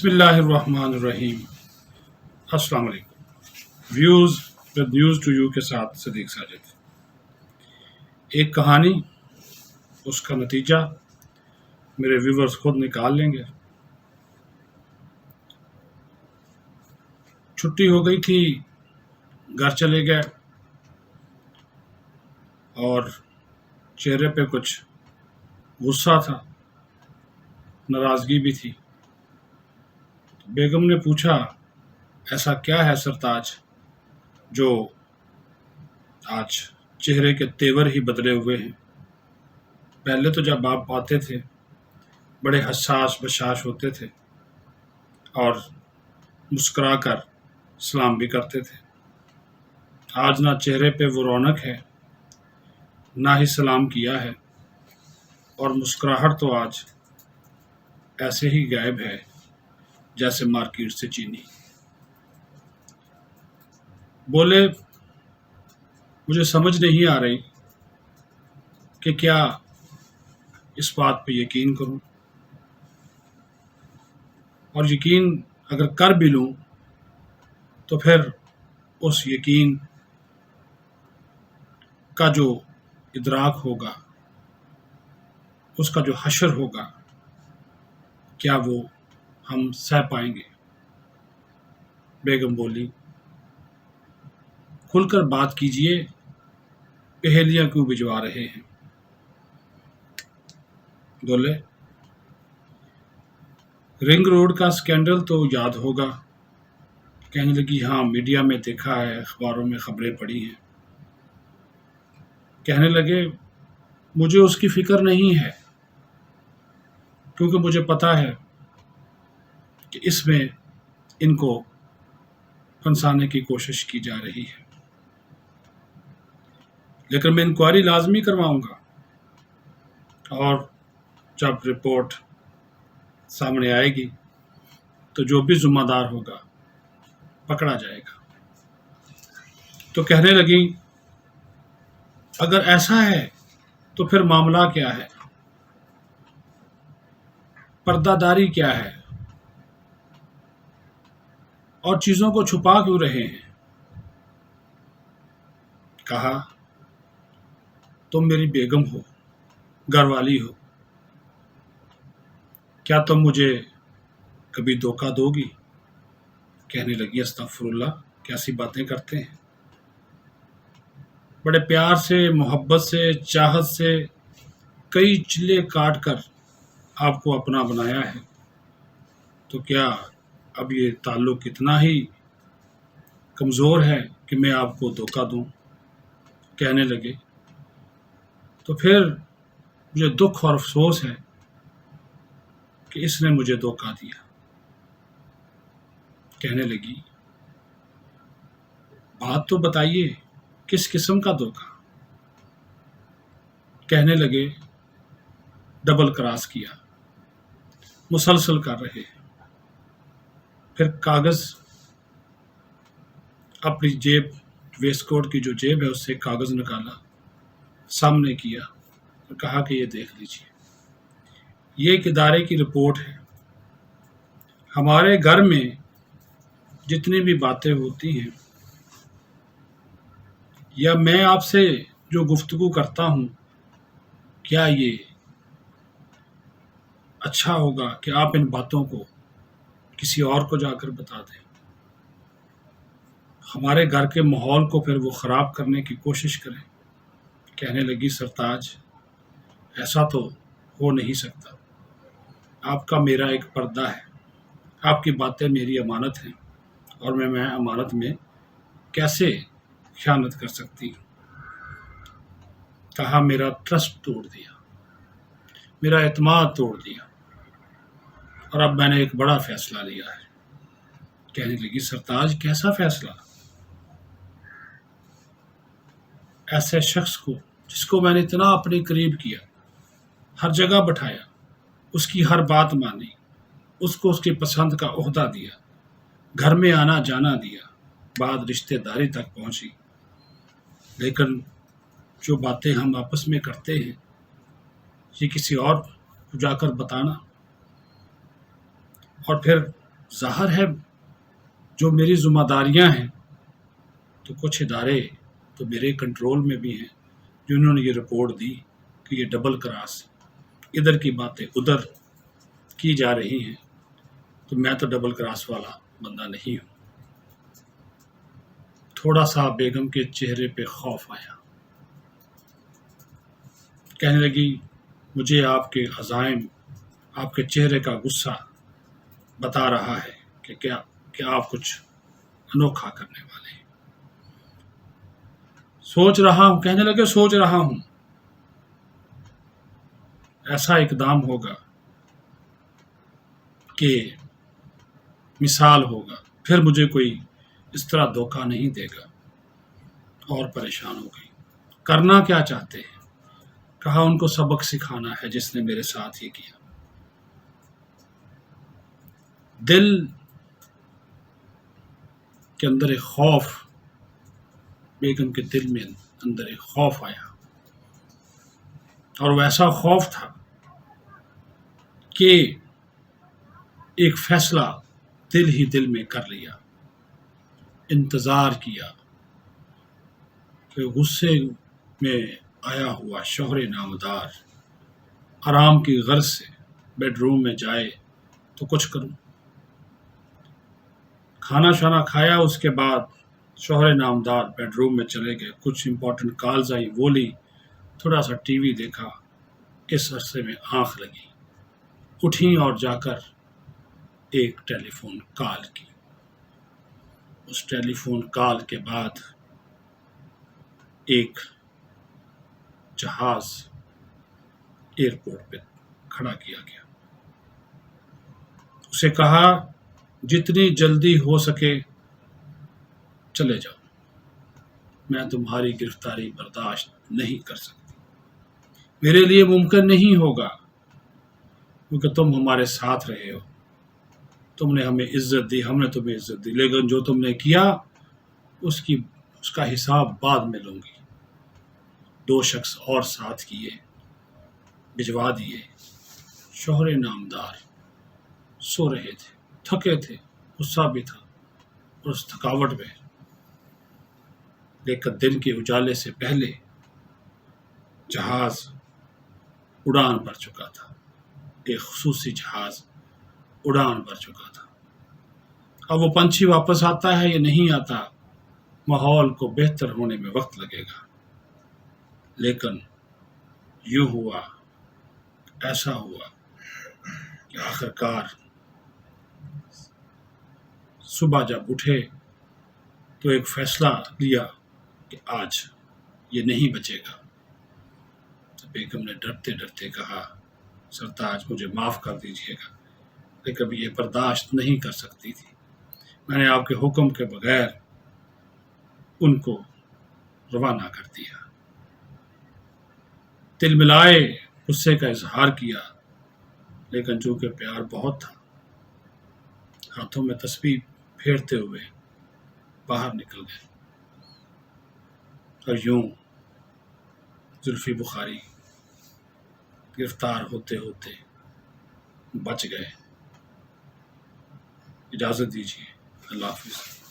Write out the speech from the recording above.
بسم اللہ الرحمن الرحیم۔ السلام علیکم views with news to you کے ساتھ صدیق ساجد۔ ایک کہانی، اس کا نتیجہ میرے ویورز خود نکال لیں گے۔ چھٹی ہو گئی تھی، گھر چلے گئے اور چہرے پہ کچھ غصہ تھا، ناراضگی بھی تھی۔ بیگم نے پوچھا، ایسا کیا ہے سرتاج جو آج چہرے کے تیور ہی بدلے ہوئے ہیں؟ پہلے تو جب آپ آتے تھے بڑے حساس بشاش ہوتے تھے اور مسکرا کر سلام بھی کرتے تھے۔ آج نہ چہرے پہ وہ رونق ہے، نہ ہی سلام کیا ہے، اور مسکراہٹ تو آج ایسے ہی غائب ہے جیسے مارکیٹ سے چینی۔ بولے، مجھے سمجھ نہیں آ رہی کہ کیا اس بات پہ یقین کروں، اور یقین اگر کر بھی لوں تو پھر اس یقین کا جو ادراک ہوگا، اس کا جو حشر ہوگا، کیا وہ ہم سہ پائیں گے؟ بیگم بولی، کھل کر بات کیجئے، پہیلیاں کیوں بجوا رہے ہیں؟ بولے، رنگ روڈ کا سکینڈل تو یاد ہوگا؟ کہنے لگی، ہاں میڈیا میں دیکھا ہے، اخباروں میں خبریں پڑھی ہیں۔ کہنے لگے، مجھے اس کی فکر نہیں ہے، کیونکہ مجھے پتا ہے کہ اس میں ان کو پھنسانے کی کوشش کی جا رہی ہے، لیکن میں انکوائری لازمی کرواؤں گا، اور جب رپورٹ سامنے آئے گی تو جو بھی ذمہ دار ہوگا پکڑا جائے گا۔ تو کہنے لگی، اگر ایسا ہے تو پھر معاملہ کیا ہے؟ پردہ داری کیا ہے؟ اور چیزوں کو چھپا کیوں رہے ہیں؟ کہا، تم میری بیگم ہو، گھر والی ہو، کیا تم مجھے کبھی دھوکہ دو گی؟ کہنے لگی، استغفر اللہ، کیسی باتیں کرتے ہیں؟ بڑے پیار سے، محبت سے، چاہت سے کئی چلے کاٹ کر آپ کو اپنا بنایا ہے، تو کیا اب یہ تعلق اتنا ہی کمزور ہے کہ میں آپ کو دھوکہ دوں؟ کہنے لگے، تو پھر مجھے دکھ اور افسوس ہے کہ اس نے مجھے دھوکہ دیا۔ کہنے لگی، بات تو بتائیے، کس قسم کا دھوکہ؟ کہنے لگے، ڈبل کراس کیا، مسلسل کر رہے ہیں۔ پھر کاغذ اپنی جیب، ویسٹ کوٹ کی جو جیب ہے، اس سے کاغذ نکالا، سامنے کیا اور کہا کہ یہ دیکھ لیجیے، یہ ایک ادارے کی رپورٹ ہے۔ ہمارے گھر میں جتنی بھی باتیں ہوتی ہیں، یا میں آپ سے جو گفتگو کرتا ہوں، کیا یہ اچھا ہوگا کہ آپ ان باتوں کو کسی اور کو جا کر بتا دیں؟ ہمارے گھر کے ماحول کو پھر وہ خراب کرنے کی کوشش کریں۔ کہنے لگی، سرتاج، ایسا تو ہو نہیں سکتا، آپ کا میرا ایک پردہ ہے، آپ کی باتیں میری امانت ہیں، اور میں امانت میں کیسے خیانت کر سکتی ہوں؟ کہا، میرا ٹرسٹ توڑ دیا، میرا اعتماد توڑ دیا، اور اب میں نے ایک بڑا فیصلہ لیا ہے۔ کہنے لگی، سرتاج، کیسا فیصلہ؟ ایسے شخص کو، جس کو میں نے اتنا اپنے قریب کیا، ہر جگہ بٹھایا، اس کی ہر بات مانی، اس کو اس کی پسند کا عہدہ دیا، گھر میں آنا جانا دیا، بات رشتہ داری تک پہنچی، لیکن جو باتیں ہم آپس میں کرتے ہیں، یہ کسی اور کو جا کر بتانا، اور پھر ظاہر ہے جو میری ذمہ داریاں ہیں تو کچھ ادارے تو میرے کنٹرول میں بھی ہیں، جنہوں نے یہ رپورٹ دی کہ یہ ڈبل کراس، ادھر کی باتیں ادھر کی جا رہی ہیں، تو میں تو ڈبل کراس والا بندہ نہیں ہوں۔ تھوڑا سا بیگم کے چہرے پہ خوف آیا، کہنے لگی مجھے آپ کے عزائم، آپ کے چہرے کا غصہ بتا رہا ہے کہ آپ کچھ انوکھا کرنے والے ہیں۔ سوچ رہا ہوں، کہنے لگے سوچ رہا ہوں ایسا اقدام ہوگا کہ مثال ہوگا، پھر مجھے کوئی اس طرح دھوکہ نہیں دے گا۔ اور پریشان ہو گئی، کرنا کیا چاہتے ہیں؟ کہا ان کو سبق سکھانا ہے جس نے میرے ساتھ یہ کیا۔ دل کے اندر ایک خوف، بیگم کے دل میں اندر ایک خوف آیا، اور وہ ایسا خوف تھا کہ ایک فیصلہ دل ہی دل میں کر لیا، انتظار کیا کہ غصے میں آیا ہوا شوہر نامدار آرام کی غرض سے بیڈ روم میں جائے تو کچھ کروں۔ کھانا شانا کھایا، اس کے بعد شوہر نامدار بیڈ روم میں چلے گئے، کچھ امپورٹنٹ کالز آئی وہ لی، تھوڑا سا ٹی وی دیکھا، اس عرصے میں آنکھ لگی، اٹھیں اور جا کر ایک ٹیلی فون کال کی۔ اس ٹیلی فون کال کے بعد ایک جہاز ایئرپورٹ پہ کھڑا کیا گیا، اسے کہا جتنی جلدی ہو سکے چلے جاؤ، میں تمہاری گرفتاری برداشت نہیں کر سکتی، میرے لیے ممکن نہیں ہوگا، کیونکہ تم ہمارے ساتھ رہے ہو، تم نے ہمیں عزت دی، ہم نے تمہیں عزت دی، لیکن جو تم نے کیا اس کا حساب بعد میں لوں گی۔ 2 شخص اور ساتھ کیے، بھجوا دیے۔ شوہر نامدار سو رہے تھے، تھکے تھے، غصہ بھی تھا، اور اس تھکاوٹ میں لیکن دن کے اجالے سے پہلے جہاز اڑان بھر چکا تھا، ایک خصوصی جہاز اڑان بھر چکا تھا۔ اب وہ پنچھی واپس آتا ہے یا نہیں آتا، ماحول کو بہتر ہونے میں وقت لگے گا، لیکن یوں ہوا، ایسا ہوا کہ آخرکار صبح جب اٹھے تو ایک فیصلہ لیا کہ آج یہ نہیں بچے گا۔ تو بیگم نے ڈرتے ڈرتے کہا سرتاج مجھے معاف کر دیجیے گا، لیکن یہ برداشت نہیں کر سکتی تھی، میں نے آپ کے حکم کے بغیر ان کو روانہ کر دیا۔ دل ملائے غصے کا اظہار کیا، لیکن چونکہ پیار بہت تھا، ہاتھوں میں تسبیح پھیرتے ہوئے باہر نکل گئے، اور یوں زلفی بخاری گرفتار ہوتے ہوتے بچ گئے۔ اجازت دیجیے، اللہ حافظ۔